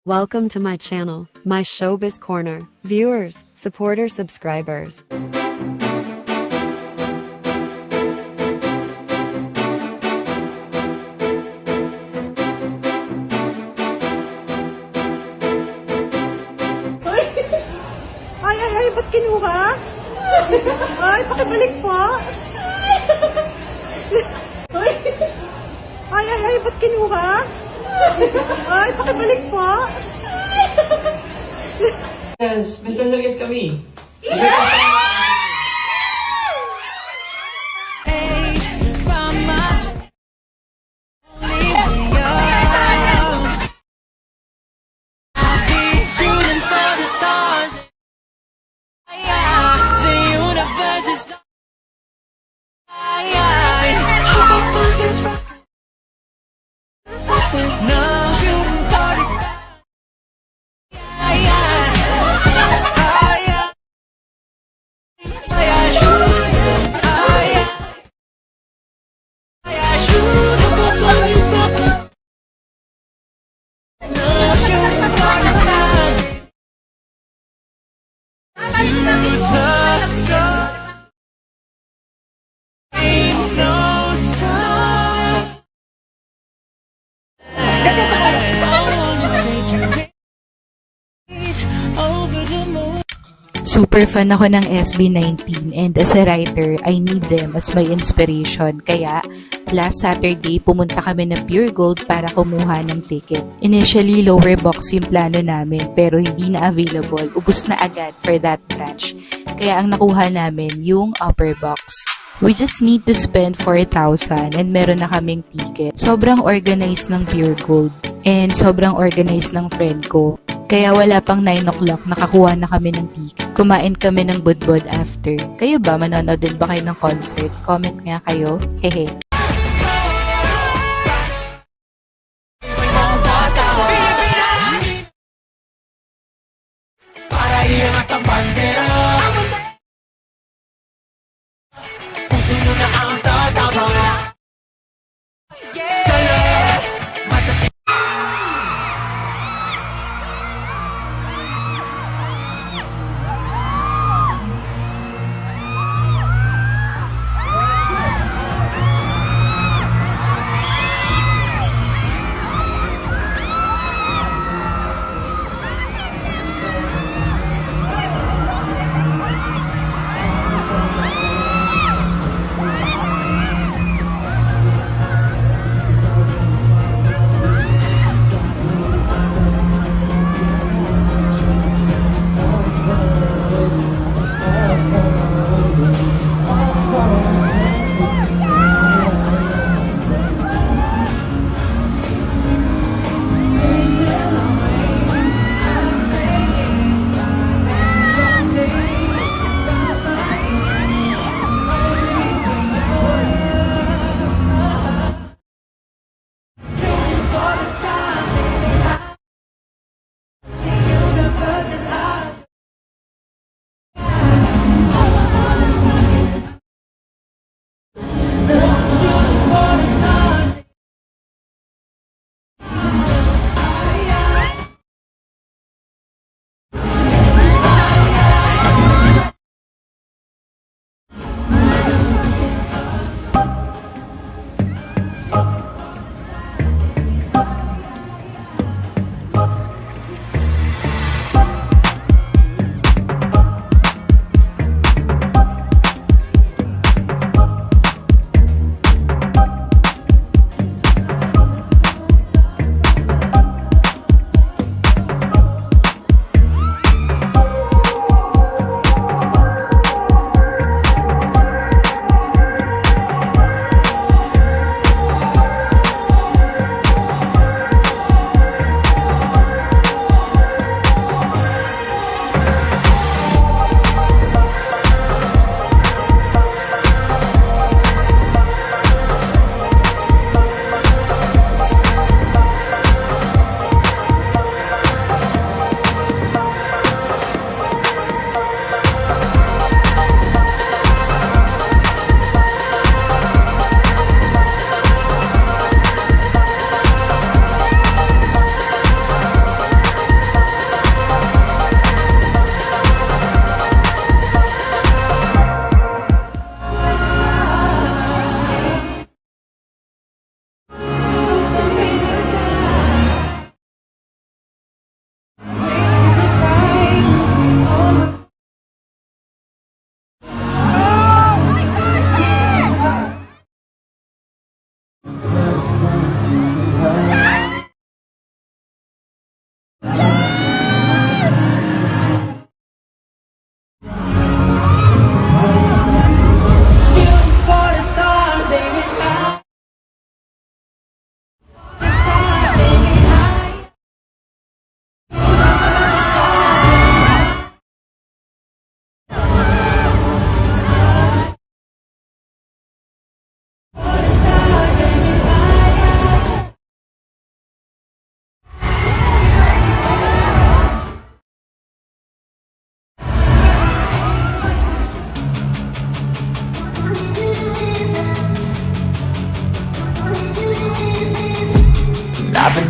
Welcome to my channel, my Showbiz Corner. Viewers, supporters, subscribers. Ay, ba't kinuha? Ay, pakibalik po. Ay, ba't kinuha? Ay, pakibalik po. Yes, may special guest kami. Super fan ako ng SB19 and as a writer, I need them as my inspiration. Kaya, last Saturday, pumunta kami ng Pure Gold para kumuha ng ticket. Initially, lower box yung plano namin pero hindi na available. Ubus na agad for that branch. Kaya ang nakuha namin yung upper box. We just need to spend 4,000 and meron na kaming ticket. Sobrang organized ng Pure Gold and sobrang organized ng friend ko. Kaya wala pang 9 o'clock, nakakuha na kami ng ticket. Kumain kami ng budbud after. Kayo ba? Manonood din ba kayo ng concert? Comment nga kayo. Hehe. Para iangat ang bandera, puso nyo na ang tatama.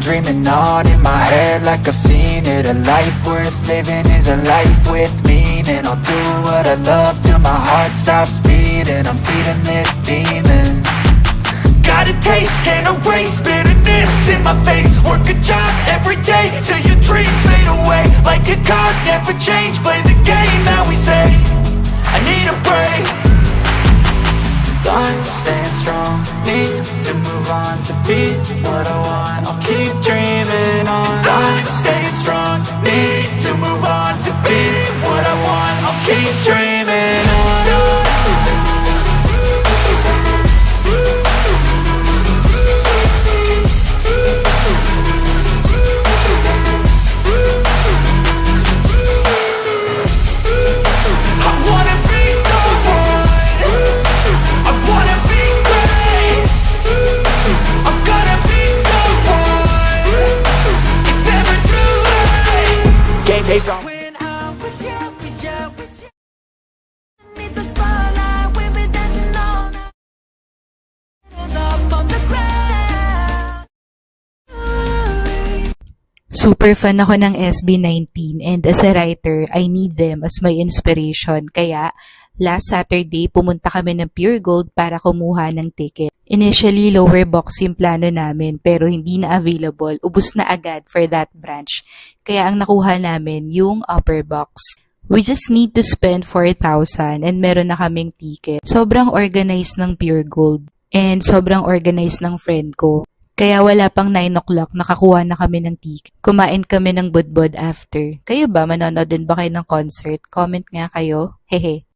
dreaming on in my head like I've seen it. A life worth living is a life with meaning. I'll do what I love till my heart stops beating. I'm feeding this demon. Got a taste, can't erase bitterness in my face. Work a job every day till your dreams fade away. Like a card, never change, play the game that we say. I need a break. I'm staying strong, need to move on to be what I want. I'll keep dreaming on. I'm staying strong, need to move on to be what I want. I'll keep dreaming on. Taste on. When I'm with you, with you, with you. Need the spotlight, we'll be dancing all night. Hands up on the ground. Super fan ako ng SB19 and as a writer, I need them as my inspiration. Kaya, last Saturday, pumunta kami ng Pure Gold para kumuha ng ticket. Initially, lower box yung plano namin pero hindi na available. Ubus na agad for that branch. Kaya ang nakuha namin yung upper box. We just need to spend 4,000 and meron na kaming ticket. Sobrang organized ng Pure Gold and sobrang organized ng friend ko. Kaya wala pang 9 o'clock, nakakuha na kami ng ticket. Kumain kami ng budbod after. Kayo ba? Manonood din ba kayo ng concert? Comment nga kayo. Hehe.